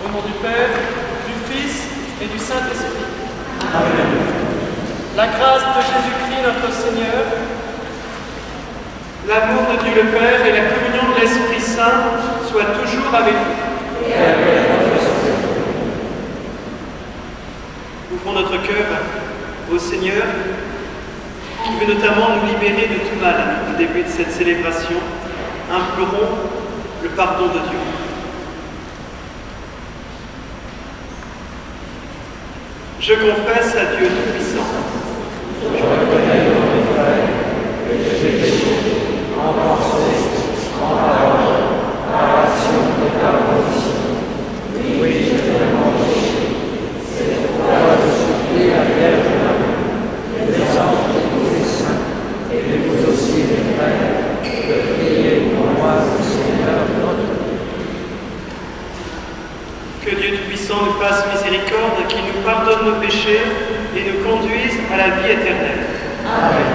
Au nom du Père, du Fils et du Saint-Esprit. Amen. La grâce de Jésus-Christ notre Seigneur, l'amour de Dieu le Père et la communion de l'Esprit Saint soient toujours avec vous. Et avec votre esprit. Ouvrons notre cœur au Seigneur, qui veut notamment nous libérer de tout mal au début de cette célébration. Implorons le pardon de Dieu. Je confesse à Dieu Tout-Puissant. Je reconnais dans mes frères que j'ai péché en pensée, en parole, par action et par omission. Oui, j'ai vraiment péché. C'est pourquoi je supplie la Vierge Marie, les anges et tous les saints, et vous aussi les frères, de prier pour moi au Seigneur notre Dieu. Que Dieu Tout-Puissant nous fasse miséricorde, qu'il nous pardonne nos péchés et nous conduise à la vie éternelle. Amen.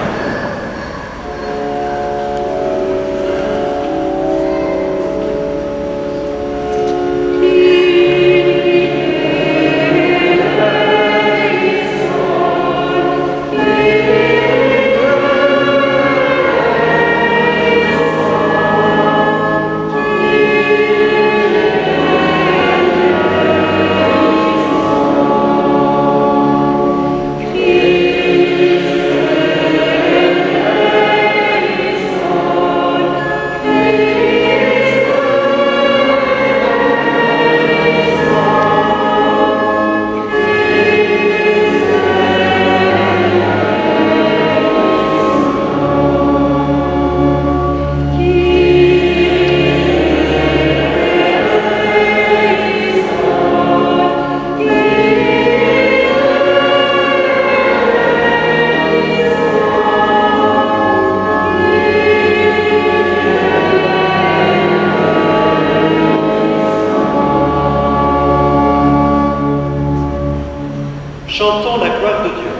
Chantons la gloire de Dieu.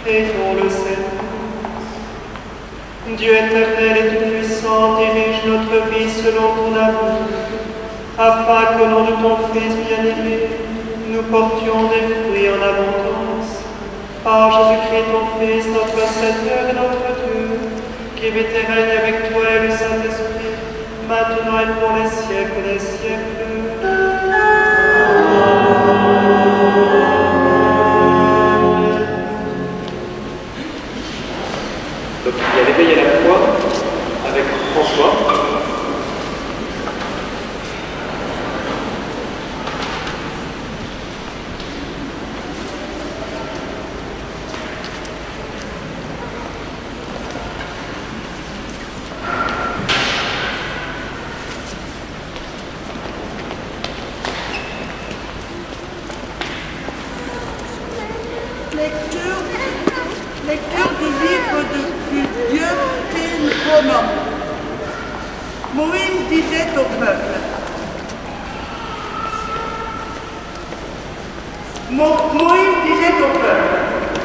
Prions le Seigneur. Dieu éternel et tout-puissant, dirige notre vie selon ton amour, afin qu'au nom de ton Fils bien-aimé, nous portions des fruits en abondance. Par Jésus-Christ, ton Fils, notre Seigneur et notre Dieu, qui vit et règne avec toi et le Saint-Esprit, maintenant et pour les siècles des siècles. Donc il y a l'éveil à la foi avec François. Moïse disait au peuple,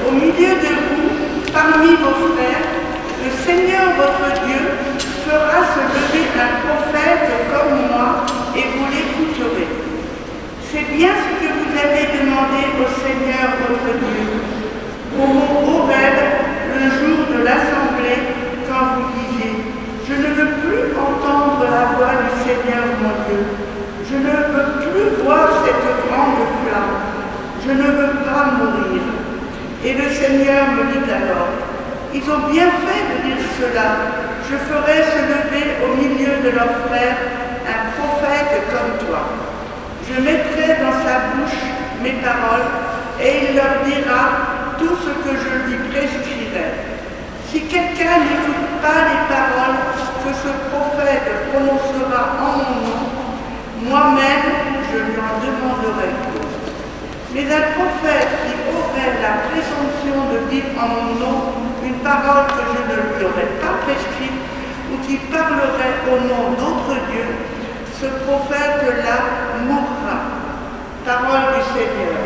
au milieu de vous, parmi vos frères, le Seigneur votre Dieu fera se lever un prophète comme moi et vous l'écouterez. C'est bien ce que vous avez demandé au Seigneur votre Dieu. Au Horeb, le jour de l'assemblée, quand vous disiez, je ne veux plus entendre la voix du Seigneur mon Dieu. Je ne veux plus voir cette grande flamme. Je ne veux pas mourir. Et le Seigneur me dit alors, ils ont bien fait de dire cela. Je ferai se lever au milieu de leurs frères un prophète comme toi. Je mettrai dans sa bouche mes paroles et il leur dira tout ce que je lui prescrirai. Si quelqu'un n'écoute pas les paroles que ce prophète prononcera en mon nom, moi-même je lui en demanderai. Mais un prophète qui aurait la présomption de dire en mon nom une parole que je ne lui aurais pas prescrite ou qui parlerait au nom d'autres dieux, ce prophète-là mourra. Parole du Seigneur.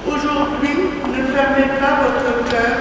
Aujourd'hui, ne fermez pas votre cœur.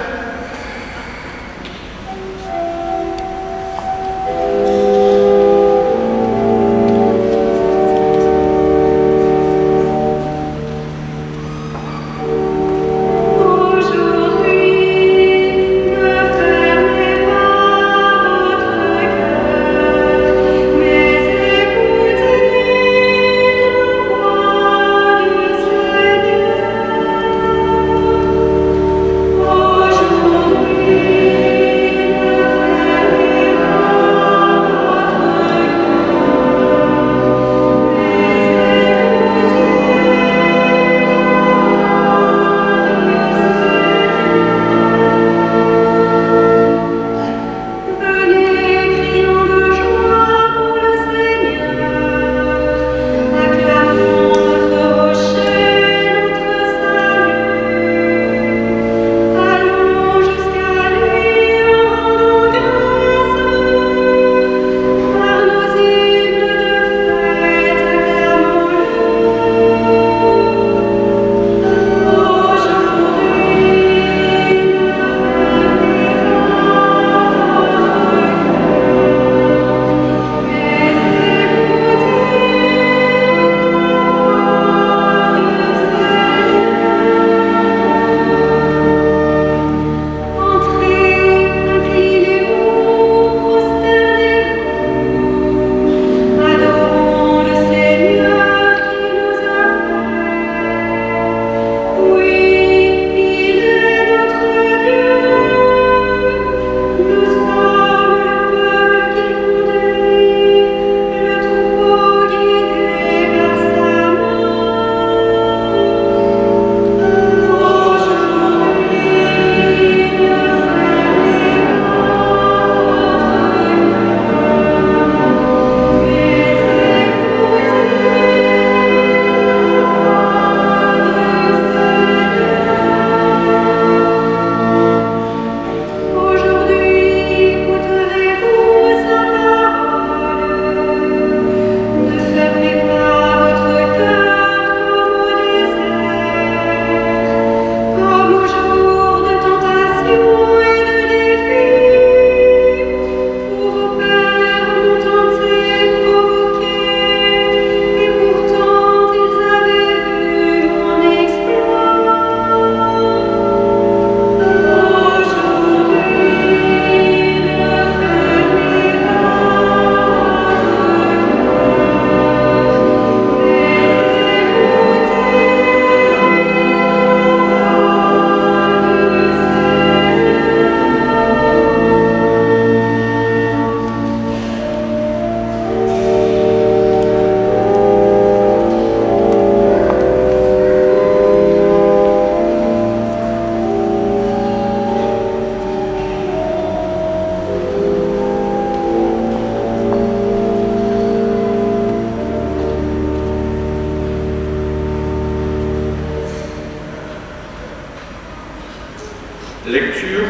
Lecture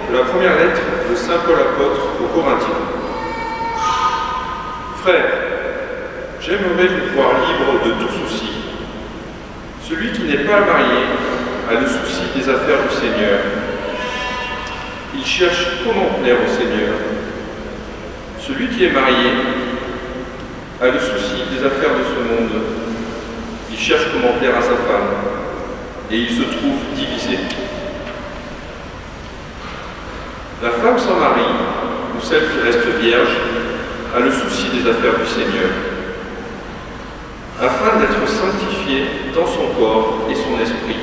de la première lettre de saint Paul apôtre aux Corinthiens. Frères, J'aimerais vous voir libre de tout souci. Celui qui n'est pas marié a le souci des affaires du Seigneur. Il cherche comment plaire au Seigneur. Celui qui est marié a le souci des affaires de ce monde. Il cherche comment plaire à sa femme et il se trouve divisé. La femme sans mari, ou celle qui reste vierge, a le souci des affaires du Seigneur, afin d'être sanctifiée dans son corps et son esprit.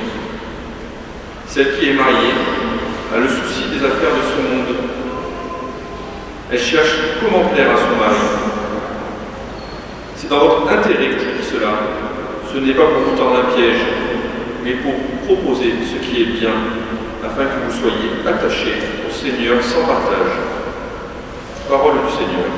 Celle qui est mariée a le souci des affaires de ce monde. Elle cherche comment plaire à son mari. C'est dans votre intérêt que je dis cela. Ce n'est pas pour vous tendre un piège, mais pour vous proposer ce qui est bien, afin que vous soyez attachés au Seigneur sans partage. Parole du Seigneur.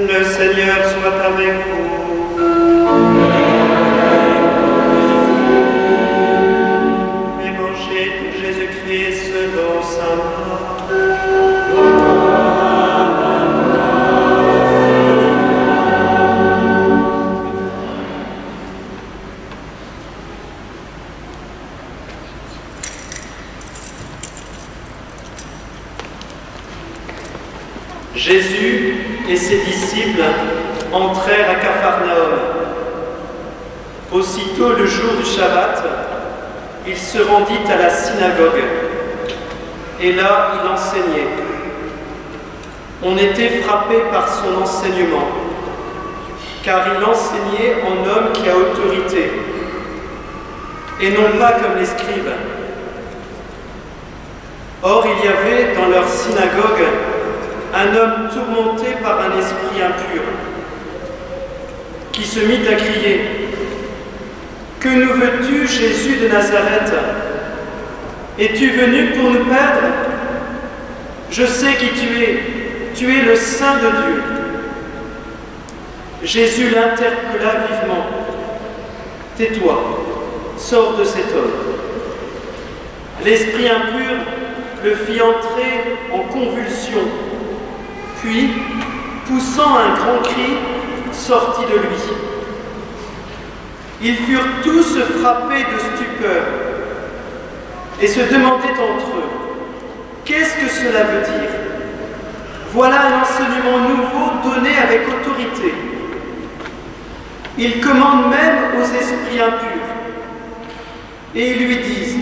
Le Seigneur soit avec vous. Évangile de Jésus-Christ selon saint Marc. Jésus et ses disciples entrèrent à Capharnaüm. Aussitôt le jour du Shabbat, il se rendit à la synagogue. Et là, il enseignait. On était frappé par son enseignement, car il enseignait en homme qui a autorité, et non pas comme les scribes. Or, il y avait dans leur synagogue un homme tourmenté par un esprit impur, qui se mit à crier : « Que nous veux-tu, Jésus de Nazareth? Es-tu venu pour nous perdre? Je sais qui tu es le Saint de Dieu. » Jésus l'interpella vivement : « Tais-toi, sors de cet homme. » L'esprit impur le fit entrer en convulsion. Puis, poussant un grand cri, sortit de lui. Ils furent tous frappés de stupeur et se demandaient entre eux : qu'est-ce que cela veut dire? Voilà un enseignement nouveau donné avec autorité. Il commande même aux esprits impurs. Et ils lui disent.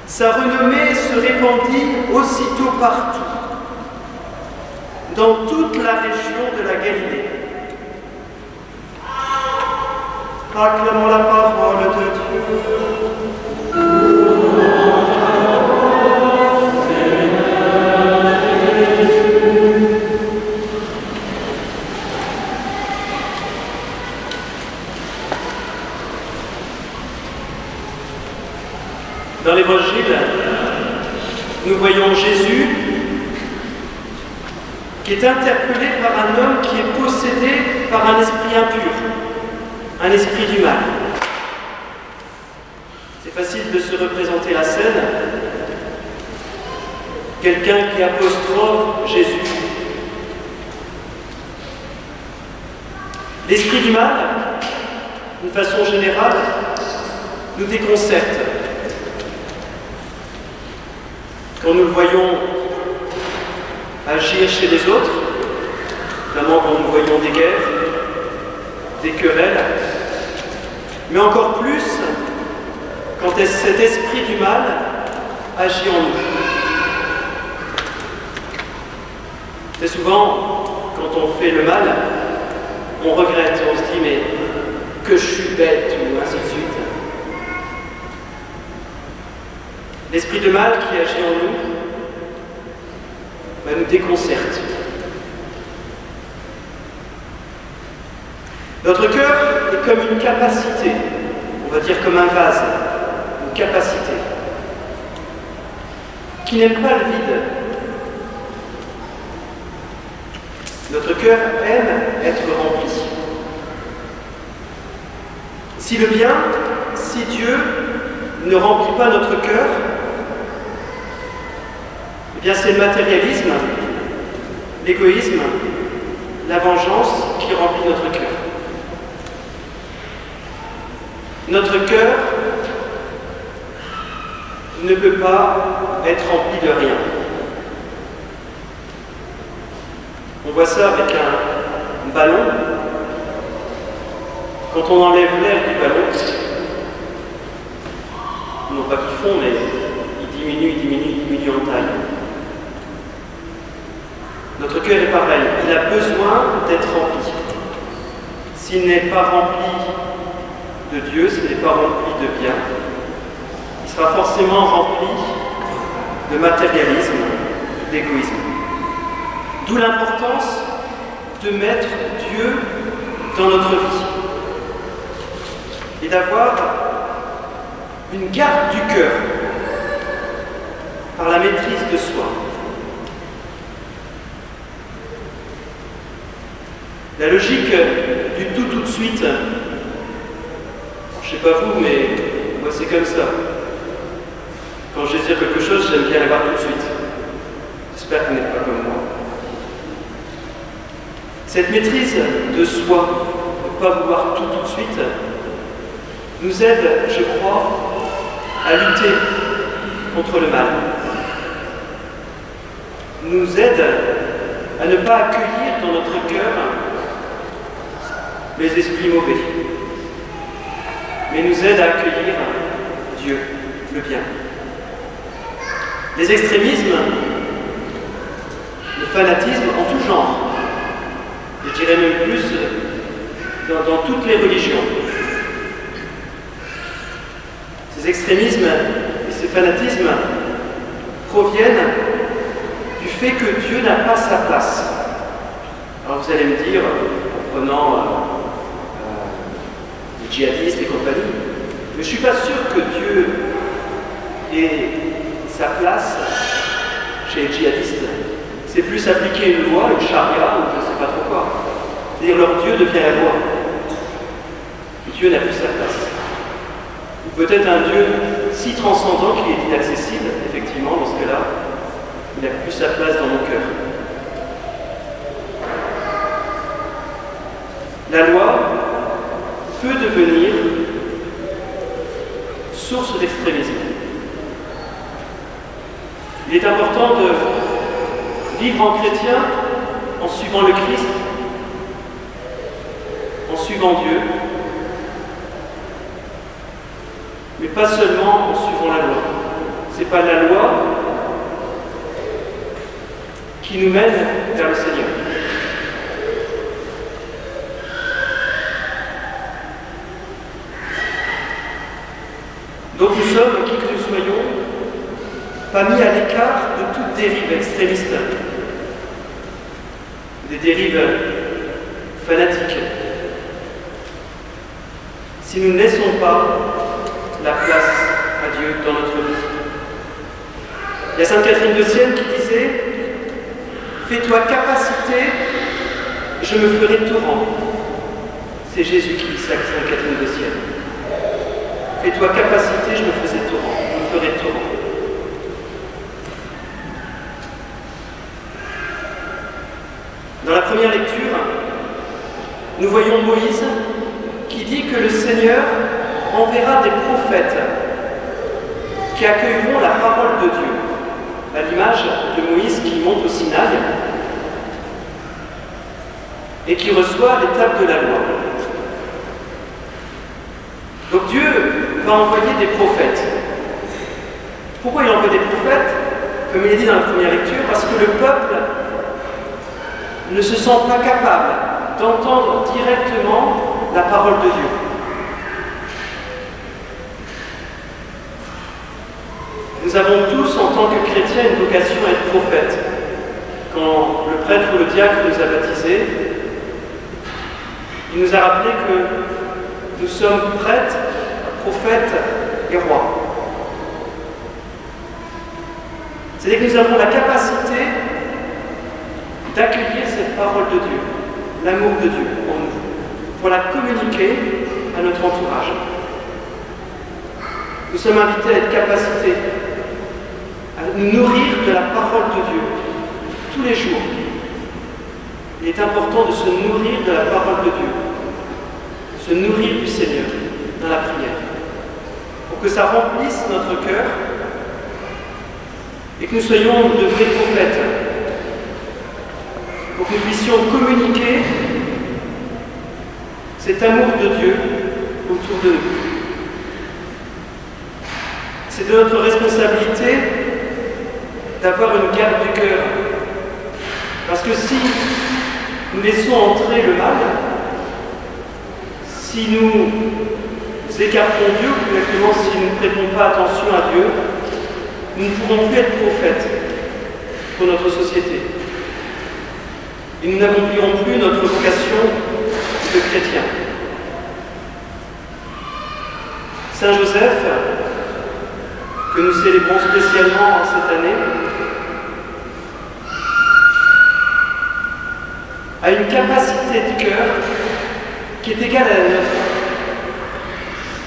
Sa renommée se répandit aussitôt partout, dans toute la région de la Galilée. Acclamons la parole de Dieu. Dans l'Évangile, nous voyons Jésus qui est interpellé par un homme qui est possédé par un esprit impur, un esprit du mal. C'est facile de se représenter la scène. Quelqu'un qui apostrophe Jésus. L'esprit du mal, d'une façon générale, nous déconcerte. Quand nous le voyons agir chez les autres, notamment quand nous voyons des guerres, des querelles, mais encore plus quand cet esprit du mal agit en nous. Très souvent, quand on fait le mal, on regrette, on se dit mais que je suis bête, ou ainsi de suite. L'esprit de mal qui agit en nous nous déconcerte. Notre cœur est comme une capacité, on va dire comme un vase, une capacité, qui n'aime pas le vide. Notre cœur aime être rempli. Si le bien, si Dieu ne remplit pas notre cœur, eh bien c'est le matérialisme, l'égoïsme, la vengeance qui remplit notre cœur. Notre cœur ne peut pas être rempli de rien. On voit ça avec un ballon. Quand on enlève l'air du ballon, non pas qu'il fond, mais il diminue en taille. Notre cœur est pareil, il a besoin d'être rempli. S'il n'est pas rempli de Dieu, s'il n'est pas rempli de bien, il sera forcément rempli de matérialisme, d'égoïsme. D'où l'importance de mettre Dieu dans notre vie et d'avoir une garde du cœur par la maîtrise de soi. La logique du tout de suite, je ne sais pas vous, mais moi c'est comme ça. Quand je désire quelque chose, j'aime bien l'avoir tout de suite. J'espère que vous n'êtes pas comme moi. Cette maîtrise de soi, de ne pas vouloir tout de suite, nous aide, je crois, à lutter contre le mal. Nous aide à ne pas accueillir dans notre cœur les esprits mauvais, mais nous aide à accueillir Dieu, le bien. Les extrémismes, le fanatisme en tout genre, je dirais même plus dans toutes les religions. Ces extrémismes et ces fanatismes proviennent du fait que Dieu n'a pas sa place. Alors vous allez me dire, en prenant les djihadistes et compagnie, mais je ne suis pas sûr que Dieu ait sa place chez les djihadistes. C'est plus appliquer une loi, une charia, ou je ne sais pas trop quoi. C'est-à-dire leur Dieu devient la loi. Et Dieu n'a plus sa place. Ou peut-être un Dieu si transcendant qu'il est inaccessible, effectivement, dans ce cas-là, il n'a plus sa place dans mon cœur. La loi peut devenir source d'extrémisme. Il est important de vivre en chrétien en suivant le Christ, en suivant Dieu, mais pas seulement en suivant la loi. Ce n'est pas la loi qui nous mène vers le Seigneur. Donc nous sommes, qui que nous soyons, pas mis à l'écart de toute dérive extrémiste, des dérives fanatiques. Si nous ne laissons pas la place à Dieu dans notre vie. Il y a Sainte Catherine de Sienne qui disait « Fais-toi capacité, je me ferai torrent ». C'est Jésus qui dit ça, Sainte Catherine de Sienne. « Fais-toi capacité, je me ferai torrent ». Dans la première lecture, nous voyons Moïse qui dit que le Seigneur enverra des prophètes qui accueilleront la parole de Dieu, à l'image de Moïse qui monte au Sinaï et qui reçoit l'étape de la loi. Donc Dieu va envoyer des prophètes. Pourquoi il envoie des prophètes? Comme il est dit dans la première lecture, parce que le peuple ne se sent pas capable d'entendre directement la parole de Dieu. Nous avons tous, en tant que chrétiens, une vocation à être prophètes. Quand le prêtre ou le diacre nous a baptisés, il nous a rappelé que nous sommes prêtres, prophètes et rois. C'est-à-dire que nous avons la capacité d'accueillir cette parole de Dieu, l'amour de Dieu en nous, pour la communiquer à notre entourage. Nous sommes invités à être capacités à nous nourrir de la parole de Dieu tous les jours. Il est important de se nourrir de la parole de Dieu, de se nourrir du Seigneur dans la prière, pour que ça remplisse notre cœur et que nous soyons de vrais prophètes, pour que nous puissions communiquer cet amour de Dieu autour de nous. C'est de notre responsabilité d'avoir une garde du cœur. Parce que si nous laissons entrer le mal, si nous écartons Dieu, ou plus exactement si nous ne prêtons pas attention à Dieu, nous ne pourrons plus être prophètes pour notre société. Et nous n'accomplirons plus notre vocation de chrétien. Saint Joseph, que nous célébrons spécialement cette année, a une capacité de cœur qui est égale à la nôtre.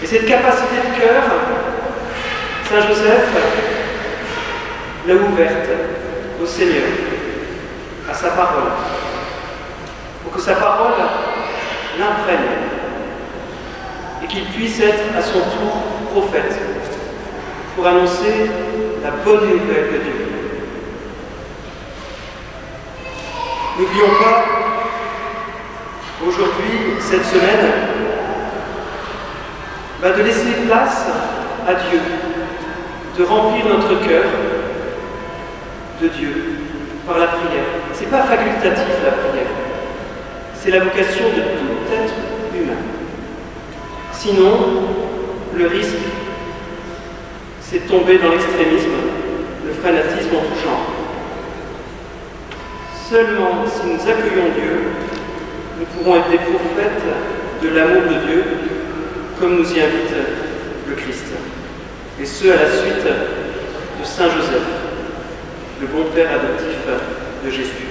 Et cette capacité de cœur, Saint Joseph l'a ouverte au Seigneur, à sa parole, pour que sa parole l'imprègne et qu'il puisse être à son tour prophète pour annoncer la bonne nouvelle de Dieu. N'oublions pas, aujourd'hui, cette semaine, de laisser place à Dieu, de remplir notre cœur de Dieu par la prière. Ce n'est pas facultatif la prière, c'est la vocation de tout être humain. Sinon, le risque, c'est de tomber dans l'extrémisme, le fanatisme en tout genre. Seulement si nous accueillons Dieu, nous pourrons être des prophètes de l'amour de Dieu, comme nous y invite le Christ. Et ce, à la suite de Saint Joseph, le bon père adoptif de Jésus.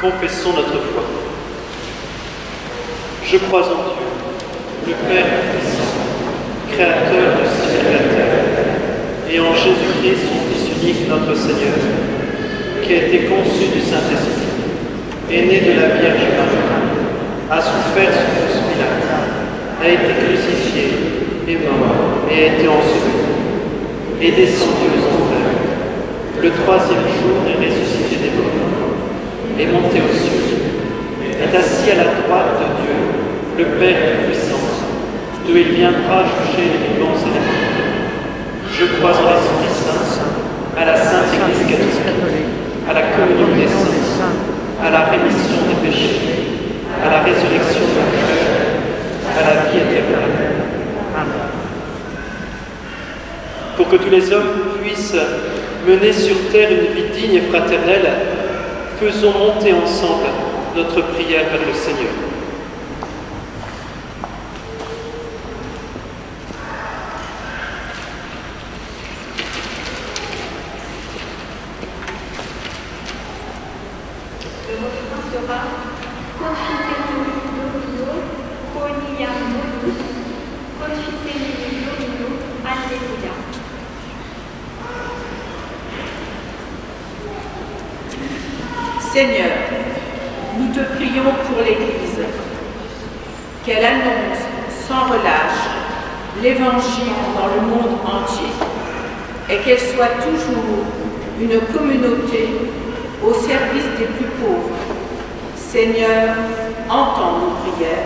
Confessons notre foi. Je crois en Dieu, le Père Tout-Puissant, Créateur du ciel et de la terre, et en Jésus-Christ, son Fils unique, notre Seigneur, qui a été conçu du Saint-Esprit, est né de la Vierge Marie, a souffert sous Ponce Pilate, a été crucifié, est mort et a été enseveli, est descendu aux enfers. Le troisième jour est ressuscité des morts, est monté aux cieux, est assis à la droite de Dieu, le Père Tout-Puissant, d'où il viendra juger les vivants et les morts. Je crois en l'Esprit Saint, à la Sainte Église catholique, à la communion des saints, à la rémission des péchés, à la résurrection des morts, à la vie éternelle. Amen. Pour que tous les hommes puissent mener sur terre une vie digne et fraternelle, faisons monter ensemble notre prière vers le Seigneur. Seigneur, nous te prions pour l'Église, qu'elle annonce sans relâche l'Évangile dans le monde entier et qu'elle soit toujours une communauté au service des plus pauvres. Seigneur, entends nos prières.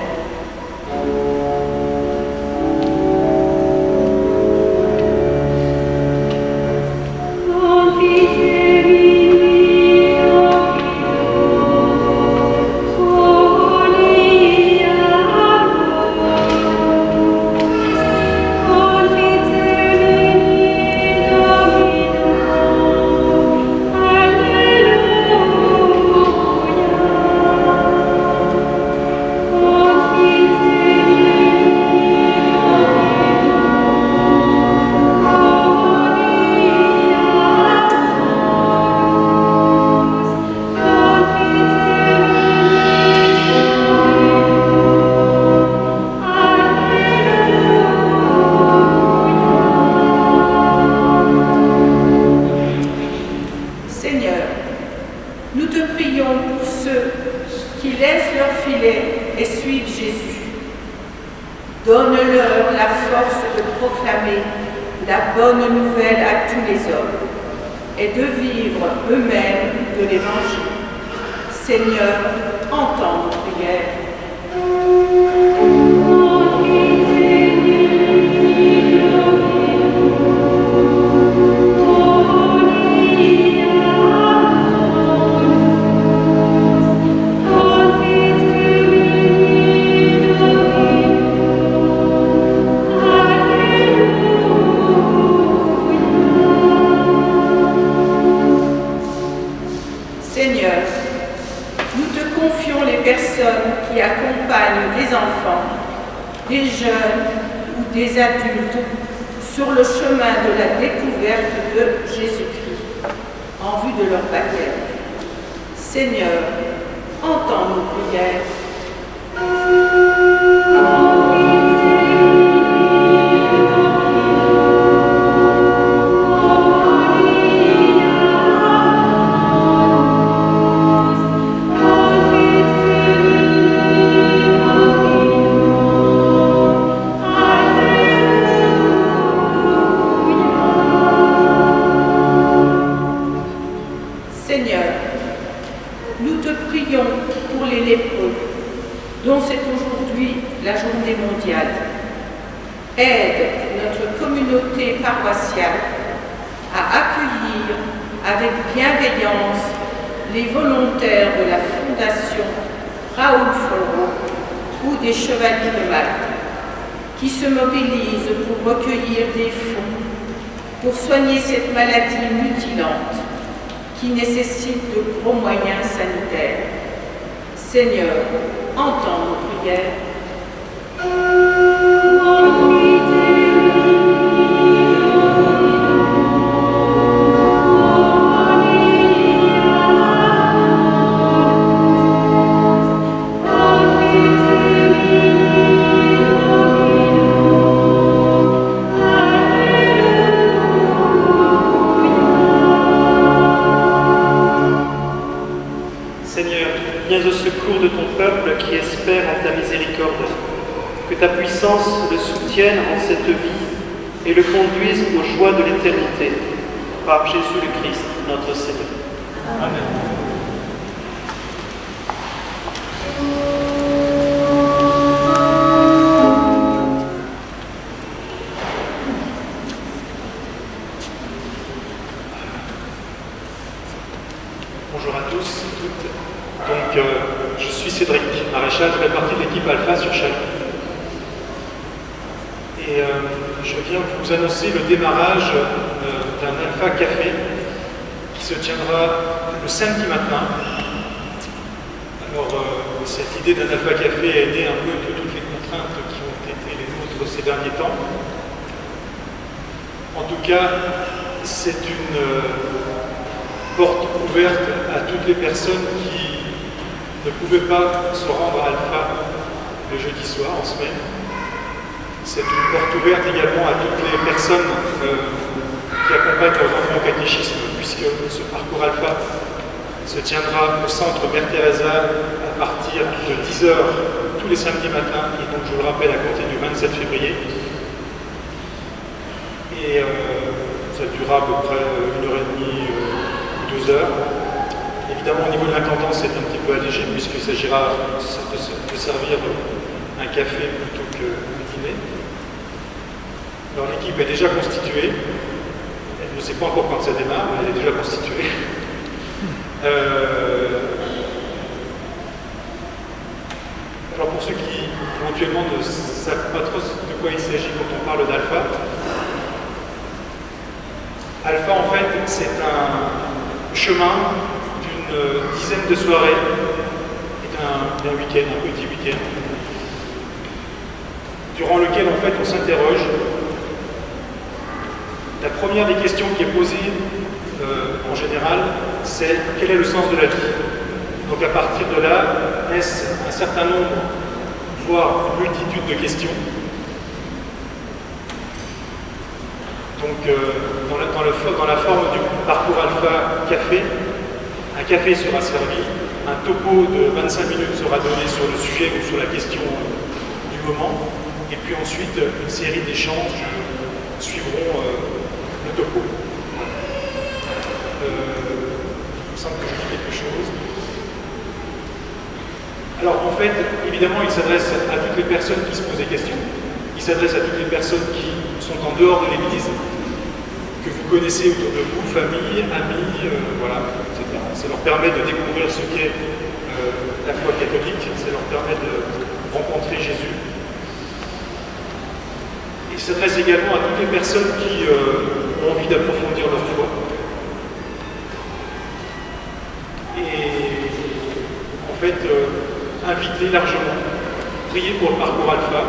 Donne-leur la force de proclamer la bonne nouvelle à tous les hommes et de vivre eux-mêmes de l'Évangile. Seigneur, entends nos prières. Qui accompagnent des enfants, des jeunes ou des adultes sur le chemin de la découverte de Jésus-Christ en vue de leur baptême. Seigneur, entends nos prières. Dont c'est aujourd'hui la journée mondiale. Aide notre communauté paroissiale à accueillir avec bienveillance les volontaires de la Fondation Raoul Follereau ou des Chevaliers de Malte qui se mobilisent pour recueillir des fonds pour soigner cette maladie mutilante qui nécessite de gros moyens sanitaires. Seigneur, entends nos prières. Viens au secours de ton peuple qui espère en ta miséricorde. Que ta puissance le soutienne en cette vie et le conduise aux joies de l'éternité. Par Jésus le Christ, notre Seigneur. Amen. tous et toutes. Donc, je suis Cédric Maréchal, je fais partie de l'équipe Alpha sur Chalon. Et je viens vous annoncer le démarrage d'un Alpha Café qui se tiendra le samedi matin. Alors, cette idée d'un Alpha Café a aidé un peu de toutes les contraintes qui ont été les nôtres ces derniers temps. En tout cas, c'est une porte ouverte à toutes les personnes qui ne pouvaient pas se rendre à Alpha le jeudi soir, en semaine. C'est une porte ouverte également à toutes les personnes qui accompagnent leurs enfants au catéchisme, puisque ce parcours Alpha se tiendra au centre Mère Teresa à partir de 10 h tous les samedis matins, et donc je le rappelle à compter du 27 février. Et ça durera à peu près 1h30 ou 2 heures. Évidemment, au niveau de l'intendance, c'est un petit peu allégé, puisqu'il s'agira de servir un café plutôt que le dîner. Alors l'équipe est déjà constituée. Elle ne sait pas encore quand ça démarre, mais elle est déjà constituée. Alors pour ceux qui éventuellement ne savent pas trop de quoi il s'agit quand on parle d'Alpha, Alpha en fait c'est un chemin d'une dizaine de soirées et d'un week-end, un petit week-end, durant lequel en fait on s'interroge. La première des questions qui est posée en général, c'est quel est le sens de la vie? Donc à partir de là, naissent un certain nombre, voire une multitude de questions. Donc dans la forme du parcours Alpha Café, un café sera servi, un topo de 25 minutes sera donné sur le sujet ou sur la question du moment, et puis ensuite une série d'échanges suivront le topo. Il me semble que je dis quelque chose. Alors en fait, évidemment, il s'adresse à toutes les personnes qui se posent des questions. Il s'adresse à toutes les personnes qui sont en dehors de l'Église, que vous connaissez autour de vous, famille, amis, voilà, etc. Ça leur permet de découvrir ce qu'est la foi catholique, ça leur permet de rencontrer Jésus. Il s'adresse également à toutes les personnes qui ont envie d'approfondir leur foi. Et en fait, inviter largement, prier pour le parcours Alpha.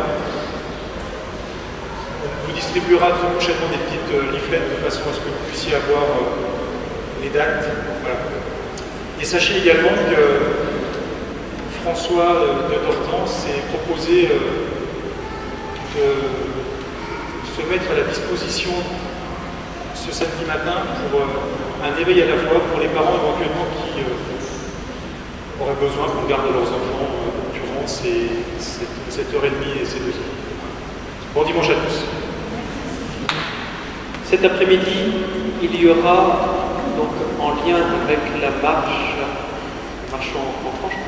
On vous distribuera très prochainement des petites leaflets de façon à ce que vous puissiez avoir les dates. Voilà. Et sachez également que François de Dortan s'est proposé de se mettre à la disposition ce samedi matin pour un éveil à la foi pour les parents éventuellement qui auraient besoin qu'on garde leurs enfants durant cette heure et demie et ces 2 heures. Bon dimanche à tous. Cet après-midi, il y aura, donc en lien avec la marche en franche,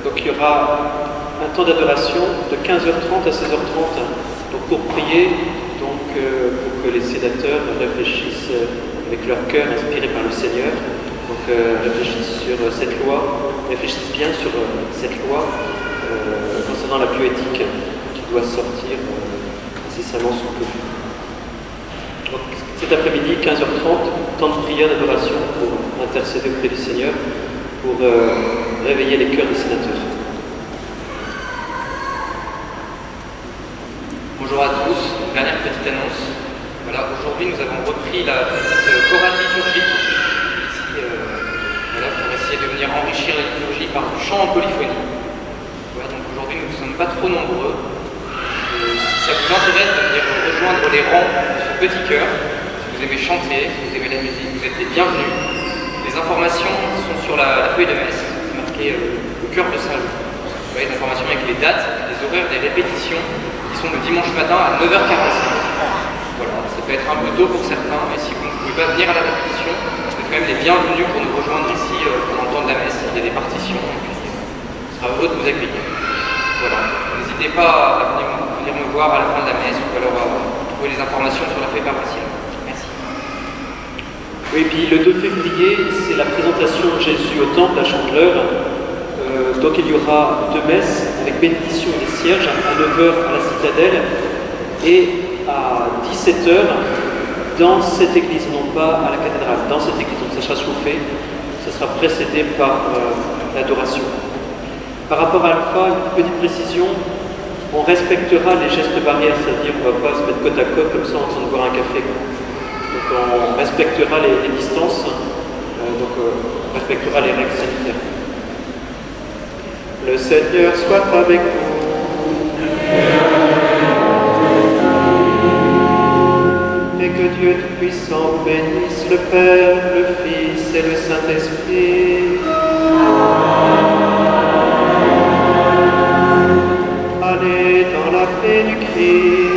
donc il y aura un temps d'adoration de 15h30 à 16h30 donc pour prier, donc pour que les sénateurs réfléchissent avec leur cœur inspiré par le Seigneur, donc réfléchissent sur cette loi, réfléchissent bien sur cette loi concernant la bioéthique qui doit sortir incessamment sous peu. Donc, cet après-midi, 15h30, temps de prière, d'adoration pour intercéder auprès du Seigneur, pour réveiller les cœurs des sénateurs. Bonjour à tous, une dernière petite annonce. Voilà, aujourd'hui nous avons repris la petite chorale liturgique ici, voilà, pour essayer de venir enrichir la liturgie par du chant en polyphonie. Voilà, donc aujourd'hui nous ne sommes pas trop nombreux. Si ça vous intéresse de venir rejoindre les rangs de ce petit chœur, si vous aimez chanter, si vous aimez la musique, vous êtes les bienvenus. Les informations sont sur la feuille de messe, marquée le cœur de Saint-Loup. Vous voyez, des informations avec les dates, les horaires des répétitions qui sont le dimanche matin à 9h45. Voilà, ça peut être un peu tôt pour certains, mais si vous ne pouvez pas venir à la répétition, vous êtes quand même les bienvenus pour nous rejoindre ici pendant le temps de la messe. Il y a des partitions et puis on sera heureux de vous accueillir. Voilà, n'hésitez pas à venir me voir à la fin de la messe ou alors à trouver les informations sur la feuille paroissiale. Merci. Oui, et puis le 2 février, c'est la présentation de Jésus au temple à Chandeleur. Donc il y aura 2 messes avec bénédiction des cierges à 9h à la citadelle et à 17h dans cette église, non pas à la cathédrale, dans cette église. Donc ça sera chauffé, ça sera précédé par l'adoration. Par rapport à Alpha, une petite précision, on respectera les gestes barrières, c'est-à-dire on ne va pas se mettre côte à côte comme ça en train de boire un café. Donc on respectera les distances, on respectera les règles sanitaires. Le Seigneur soit avec vous. Et que Dieu Tout-Puissant bénisse le Père, le Fils et le Saint-Esprit. Allez dans la paix du Christ.